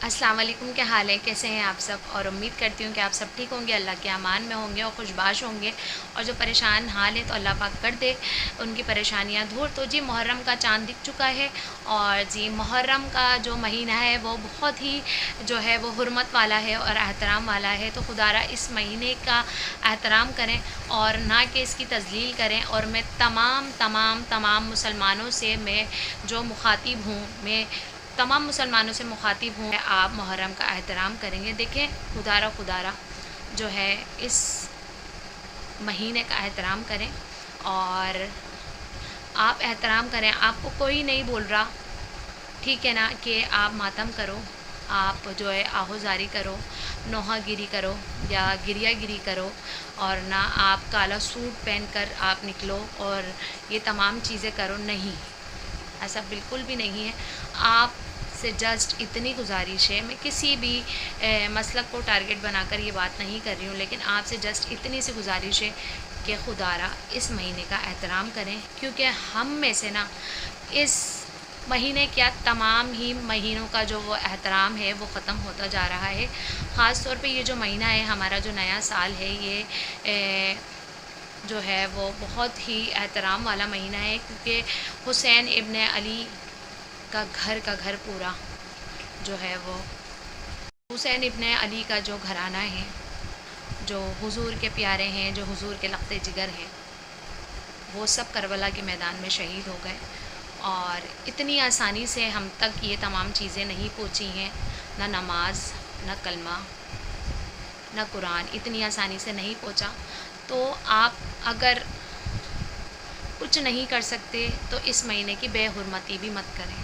السلام علیکم، کیا حال ہے؟ کیسے ہیں آپ سب؟ اور امید کرتی ہوں کہ آپ سب ٹھیک ہوں گے، اللہ کے امان میں ہوں گے اور خوشباش ہوں گے، اور جو پریشان حال ہے تو اللہ پاک کر دے ان کی پریشانیاں دور۔ تو جی محرم کا چاند دکھ چکا ہے، اور جی محرم کا جو مہینہ ہے وہ بہت ہی جو ہے وہ حرمت والا ہے اور احترام والا ہے۔ تو خدا را اس مہینے کا احترام کریں اور نہ کہ اس کی تذلیل کریں۔ اور میں تمام مسلمانوں سے میں جو مخاطب ہوں، میں تمام مسلمانوں سے مخاطب ہوں، آپ محرم کا احترام کریں گے۔ دیکھیں خدا را جو ہے اس مہینے کا احترام کریں، اور آپ احترام کریں۔ آپ کو کوئی نہیں بول رہا، ٹھیک ہے نا، کہ آپ ماتم کرو، آپ جو ہے آہوزاری کرو، نوحہ گیری کرو یا گریہ گیری کرو، اور نہ آپ کالا سوٹ پہن کر آپ نکلو اور یہ تمام چیزیں کرو۔ نہیں، ایسا بالکل بھی نہیں ہے۔ آپ سے جسٹ اتنی گزارش ہے، میں کسی بھی مسلک کو ٹارگٹ بنا کر یہ بات نہیں کر رہی ہوں، لیکن آپ سے جسٹ اتنی سی گزارش ہے کہ خدا را اس مہینے کا احترام کریں، کیونکہ ہم میں سے نا اس مہینے کیا تمام ہی مہینوں کا جو وہ احترام ہے وہ ختم ہوتا جا رہا ہے۔ خاص طور پہ یہ جو مہینہ ہے ہمارا، جو نیا سال ہے، یہ جو ہے وہ بہت ہی احترام والا مہینہ ہے، کیونکہ حسین ابن علی کا گھر پورا جو ہے وہ حسین ابن علی کا جو گھرانہ ہے، جو حضور کے پیارے ہیں، جو حضور کے لخت جگر ہیں، وہ سب کربلا کے میدان میں شہید ہو گئے۔ اور اتنی آسانی سے ہم تک یہ تمام چیزیں نہیں پہنچی ہیں، نہ نماز، نہ کلمہ، نہ قرآن، اتنی آسانی سے نہیں پہنچا۔ تو آپ اگر کچھ نہیں کر سکتے تو اس مہینے کی بے حرمتی بھی مت کریں،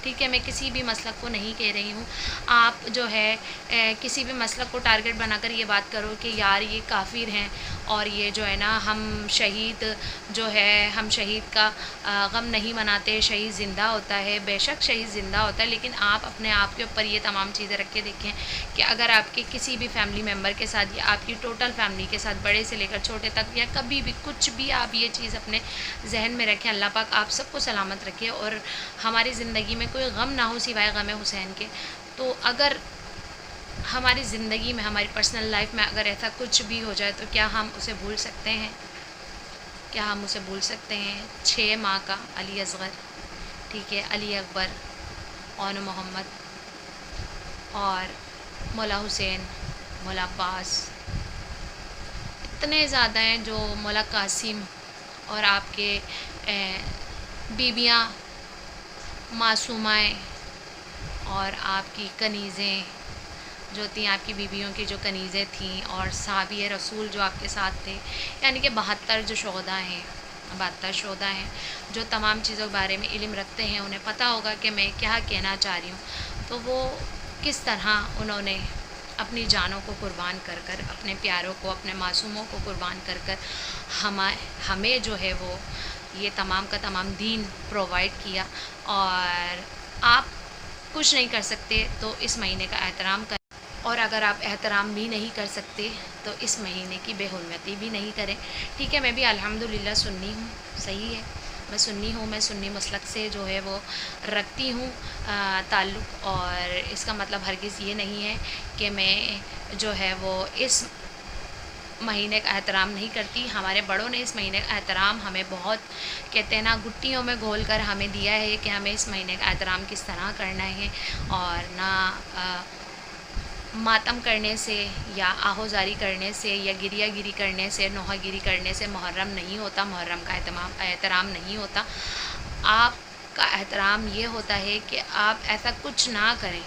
ٹھیک ہے؟ میں کسی بھی مسلک کو نہیں کہہ رہی ہوں، آپ جو ہے کسی بھی مسلک کو ٹارگٹ بنا کر یہ بات کرو کہ یار یہ کافر ہیں، اور یہ جو ہے نا ہم شہید جو ہے، ہم شہید کا غم نہیں مناتے، شہید زندہ ہوتا ہے۔ بے شک شہید زندہ ہوتا ہے، لیکن آپ اپنے آپ کے اوپر یہ تمام چیزیں رکھ کے دیکھیں کہ اگر آپ کے کسی بھی فیملی ممبر کے ساتھ، یا آپ کی ٹوٹل فیملی کے ساتھ، بڑے سے لے کر چھوٹے تک، یا کبھی بھی کچھ بھی آپ یہ چیز اپنے ذہن میں رکھیں، اللہ پاک آپ سب کو سلامت رکھے اور ہماری زندگی میں کوئی غم نہ ہو سوائے غم حسین کے۔ تو اگر ہماری زندگی میں، ہماری پرسنل لائف میں اگر ایسا کچھ بھی ہو جائے تو کیا ہم اسے بھول سکتے ہیں؟ کیا ہم اسے بھول سکتے ہیں؟ 6 ماہ کا علی اصغر، ٹھیک ہے، علی اکبر، اون محمد، اور مولا حسین، مولا عباس، اتنے زیادہ ہیں، جو مولا قاسم، اور آپ کے بیویاں معصومائیں، اور آپ کی کنیزیں جو تھیں، آپ کی بیویوں کی جو کنیزیں تھیں، اور صحابی رسول جو آپ کے ساتھ تھے، یعنی کہ 72 جو شہداء ہیں، 72 شہداء ہیں، جو تمام چیزوں کے بارے میں علم رکھتے ہیں، انہیں پتہ ہوگا کہ میں کیا کہنا چاہ رہی ہوں۔ تو وہ کس طرح انہوں نے اپنی جانوں کو قربان کر کر، اپنے پیاروں کو، اپنے معصوموں کو قربان کر کر ہمیں جو ہے وہ یہ تمام کا تمام دین پرووائڈ کیا۔ اور آپ کچھ نہیں کر سکتے تو اس مہینے کا احترام کریں، اور اگر آپ احترام بھی نہیں کر سکتے تو اس مہینے کی بے حرمتی بھی نہیں کریں، ٹھیک ہے؟ میں بھی الحمدللہ سنی ہوں، صحیح ہے، میں سنی ہوں، میں سنی مسلک سے جو ہے وہ رکھتی ہوں تعلق، اور اس کا مطلب ہرگز یہ نہیں ہے کہ میں جو ہے وہ اس مہینے کا احترام نہیں کرتی۔ ہمارے بڑوں نے اس مہینے کا احترام ہمیں بہت، کہتے ہیں نا، گٹیوں میں گھول کر ہمیں دیا ہے کہ ہمیں اس مہینے کا احترام کس طرح کرنا ہے، اور نہ ماتم کرنے سے یا آہوزاری کرنے سے یا گریہ گیری کرنے سے، نوحہ گیری کرنے سے محرم نہیں ہوتا، محرم کا احترام نہیں ہوتا۔ آپ کا احترام یہ ہوتا ہے کہ آپ ایسا کچھ نہ کریں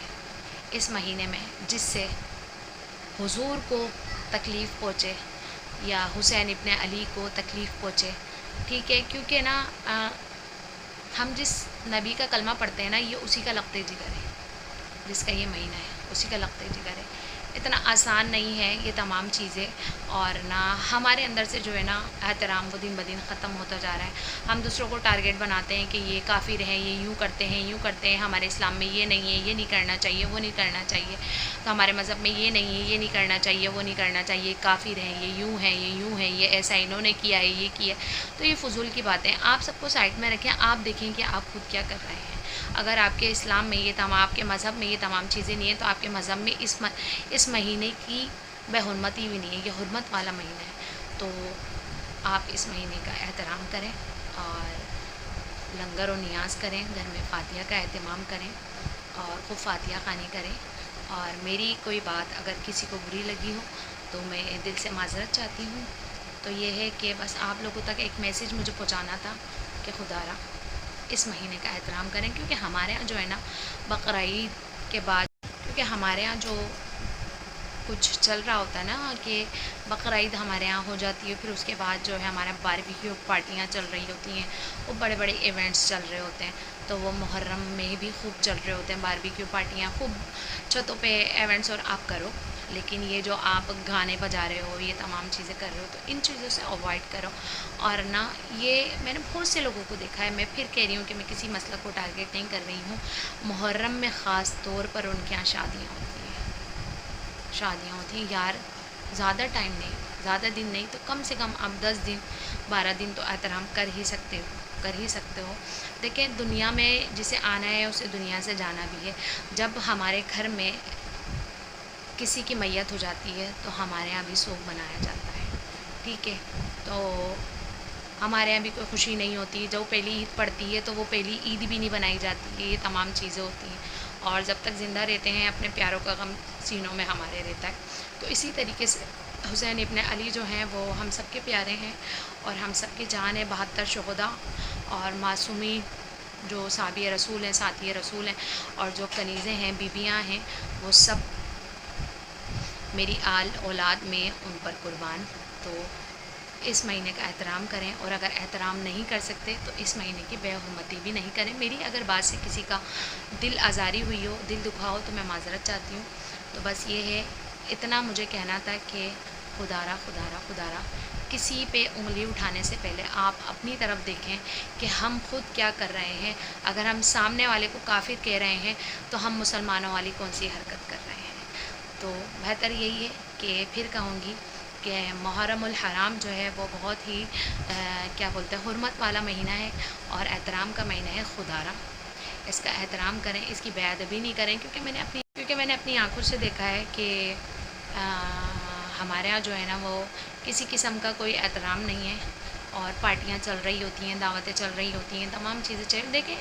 اس مہینے میں جس سے حضور کو تکلیف پہنچے یا حسین ابن علی کو تکلیف پہنچے، ٹھیک ہے؟ کیونکہ نا ہم جس نبی کا کلمہ پڑھتے ہیں نا، یہ اسی کا لقب جگر ہے، جس کا یہ مہینہ ہے اسی کا لقب جگر ہے۔ اتنا آسان نہیں ہے یہ تمام چیزیں، اور نہ ہمارے اندر سے جو ہے نا احترام وہ دن بدن ختم ہوتا جا رہا ہے۔ ہم دوسروں کو ٹارگٹ بناتے ہیں کہ یہ کافر ہیں، یہ یوں کرتے ہیں، یوں کرتے ہیں، ہمارے اسلام میں یہ نہیں ہے، یہ نہیں کرنا چاہیے، وہ نہیں کرنا چاہیے، تو ہمارے مذہب میں یہ نہیں ہے، یہ نہیں کرنا چاہیے، وہ نہیں کرنا چاہیے، کافر ہیں، یہ یوں ہیں، یہ یوں ہیں، یہ ایسا انہوں نے کیا ہے، یہ کیا ہے۔ تو یہ فضول کی باتیں آپ سب کو سائڈ میں رکھیں، آپ دیکھیں کہ آپ خود کیا کر رہے ہیں۔ اگر آپ کے اسلام میں یہ تمام، آپ کے مذہب میں یہ تمام چیزیں نہیں ہیں تو آپ کے مذہب میں اس مہینے کی بے حرمتی بھی نہیں ہے، یہ حرمت والا مہینہ ہے۔ تو آپ اس مہینے کا احترام کریں اور لنگر و نیاز کریں، گھر میں فاتحہ کا اہتمام کریں اور خوب فاتحہ خوانی کریں۔ اور میری کوئی بات اگر کسی کو بری لگی ہو تو میں دل سے معذرت چاہتی ہوں۔ تو یہ ہے کہ بس آپ لوگوں تک ایک میسیج مجھے پہنچانا تھا کہ خدا را اس مہینے کا احترام کریں، کیونکہ ہمارے ہاں جو ہے نا بقرعید کے بعد، کیونکہ ہمارے ہاں جو کچھ چل رہا ہوتا ہے نا کہ بقرعید ہمارے ہاں ہو جاتی ہے، پھر اس کے بعد جو ہے ہمارے باربیکیو پارٹیاں چل رہی ہوتی ہیں، وہ بڑے بڑے ایونٹس چل رہے ہوتے ہیں۔ تو وہ محرم میں بھی خوب چل رہے ہوتے ہیں باربیکیو پارٹیاں، خوب چھتوں پہ ایونٹس، اور آپ کرو، لیکن یہ جو آپ گانے بجا رہے ہو، یہ تمام چیزیں کر رہے ہو، تو ان چیزوں سے اوائڈ کرو۔ اور نہ یہ میں نے بہت سے لوگوں کو دیکھا ہے، میں پھر کہہ رہی ہوں کہ میں کسی مسئلہ کو ٹارگیٹ نہیں کر رہی ہوں، محرم میں خاص طور پر ان کے یہاں شادیاں ہوتی ہیں یار، زیادہ ٹائم نہیں، زیادہ دن نہیں تو کم سے کم آپ 10 دن 12 دن تو احترام کر ہی سکتے ہو۔ دیکھیں، دنیا میں جسے آنا ہے اسے دنیا سے جانا بھی ہے۔ جب ہمارے گھر میں کسی کی میت ہو جاتی ہے تو ہمارے یہاں بھی سوگ منایا جاتا ہے، ٹھیک ہے؟ تو ہمارے یہاں بھی کوئی خوشی نہیں ہوتی، جب پہلی عید پڑتی ہے تو وہ پہلی عید بھی نہیں بنائی جاتی ہے، یہ تمام چیزیں ہوتی ہیں۔ اور جب تک زندہ رہتے ہیں اپنے پیاروں کا غم سینوں میں ہمارے رہتا ہے۔ تو اسی طریقے سے حسین ابن علی جو ہیں وہ ہم سب کے پیارے ہیں اور ہم سب کی جان ہے، 72 شہداء اور معصومی جو صحابی رسول ہیں، ساتھی رسول ہیں، اور جو کنیزیں ہیں، بیویاں ہیں، وہ سب میری آل اولاد میں ان پر قربان۔ تو اس مہینے کا احترام کریں، اور اگر احترام نہیں کر سکتے تو اس مہینے کی بے حرمتی بھی نہیں کریں۔ میری اگر بات سے کسی کا دل آزاری ہوئی ہو، دل دکھا ہو، تو میں معذرت چاہتی ہوں۔ تو بس یہ ہے، اتنا مجھے کہنا تھا کہ خدا را کسی پہ انگلی اٹھانے سے پہلے آپ اپنی طرف دیکھیں کہ ہم خود کیا کر رہے ہیں۔ اگر ہم سامنے والے کو کافر کہہ رہے ہیں تو ہم مسلمانوں والی کون سی حرکت کر رہے ہیں۔ تو بہتر یہی ہے کہ پھر کہوں گی کہ محرم الحرام جو ہے وہ بہت ہی کیا بولتے ہیں، حرمت والا مہینہ ہے اور احترام کا مہینہ ہے۔ خدا را اس کا احترام کریں، اس کی بے ادبی نہیں کریں، کیونکہ میں نے اپنی آنکھوں سے دیکھا ہے کہ ہمارے یہاں جو ہے نا وہ کسی قسم کا کوئی احترام نہیں ہے، اور پارٹیاں چل رہی ہوتی ہیں، دعوتیں چل رہی ہوتی ہیں، تمام چیزیں دیکھیں،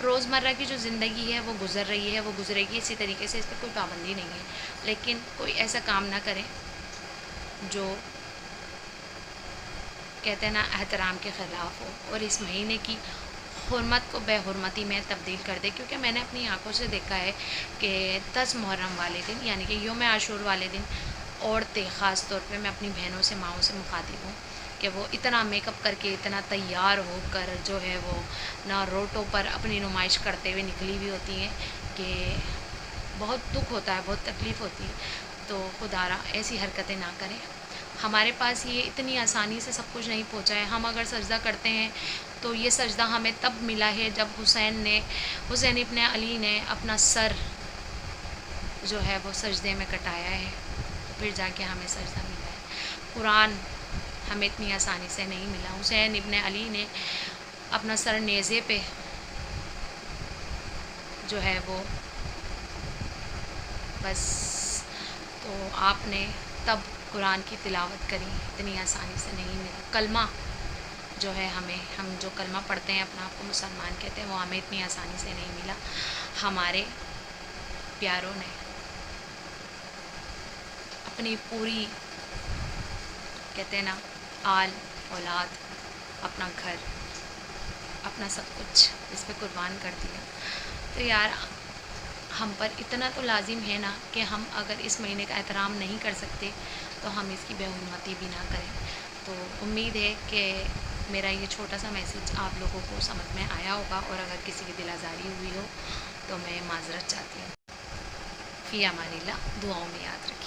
روزمرہ کی جو زندگی ہے وہ گزر رہی ہے، وہ گزرے گی اسی طریقے سے، اس پہ کوئی پابندی نہیں ہے، لیکن کوئی ایسا کام نہ کریں جو کہتے ہیں نا احترام کے خلاف ہو، اور اس مہینے کی حرمت کو بے حرمتی میں تبدیل کر دے۔ کیونکہ میں نے اپنی آنکھوں سے دیکھا ہے کہ 10 محرم والے دن، یعنی کہ یوم عاشور والے دن، عورتیں، خاص طور پہ میں اپنی بہنوں سے، ماؤں سے مخاطب ہوں کہ وہ اتنا میک اپ کر کے، اتنا تیار ہو کر جو ہے وہ نہ روٹوں پر اپنی نمائش کرتے ہوئے نکلی ہوئی ہوتی ہیں کہ بہت دکھ ہوتا ہے، بہت تکلیف ہوتی ہے۔ تو خدا را ایسی حرکتیں نہ کریں۔ ہمارے پاس یہ اتنی آسانی سے سب کچھ نہیں پہنچا ہے۔ ہم اگر سجدہ کرتے ہیں تو یہ سجدہ ہمیں تب ملا ہے جب حسین ابن علی نے اپنا سر جو ہے وہ سجدے میں کٹایا ہے، پھر جا کے ہمیں سجدہ ملا ہے۔ قرآن ہمیں اتنی آسانی سے نہیں ملا۔ حسین ابن علی نے اپنا سر نیزے پہ جو ہے وہ بس، تو آپ نے تب قرآن کی تلاوت کری، اتنی آسانی سے نہیں ملا۔ کلمہ جو ہے ہم جو کلمہ پڑھتے ہیں، اپنا آپ کو مسلمان کہتے ہیں، وہ ہمیں اتنی آسانی سے نہیں ملا۔ ہمارے پیاروں نے اپنی پوری کہتے ہیں نا آل اولاد، اپنا گھر، اپنا سب کچھ اس پہ قربان کر دیا۔ تو یار ہم پر اتنا تو لازم ہے نا کہ ہم اگر اس مہینے کا احترام نہیں کر سکتے تو ہم اس کی بے حرمتی بھی نہ کریں۔ تو امید ہے کہ میرا یہ چھوٹا سا میسیج آپ لوگوں کو سمجھ میں آیا ہوگا، اور اگر کسی کی دل آزاری ہوئی ہو تو میں معذرت چاہتی ہوں۔ فی امان اللہ، دعاؤں میں یاد رکھیں۔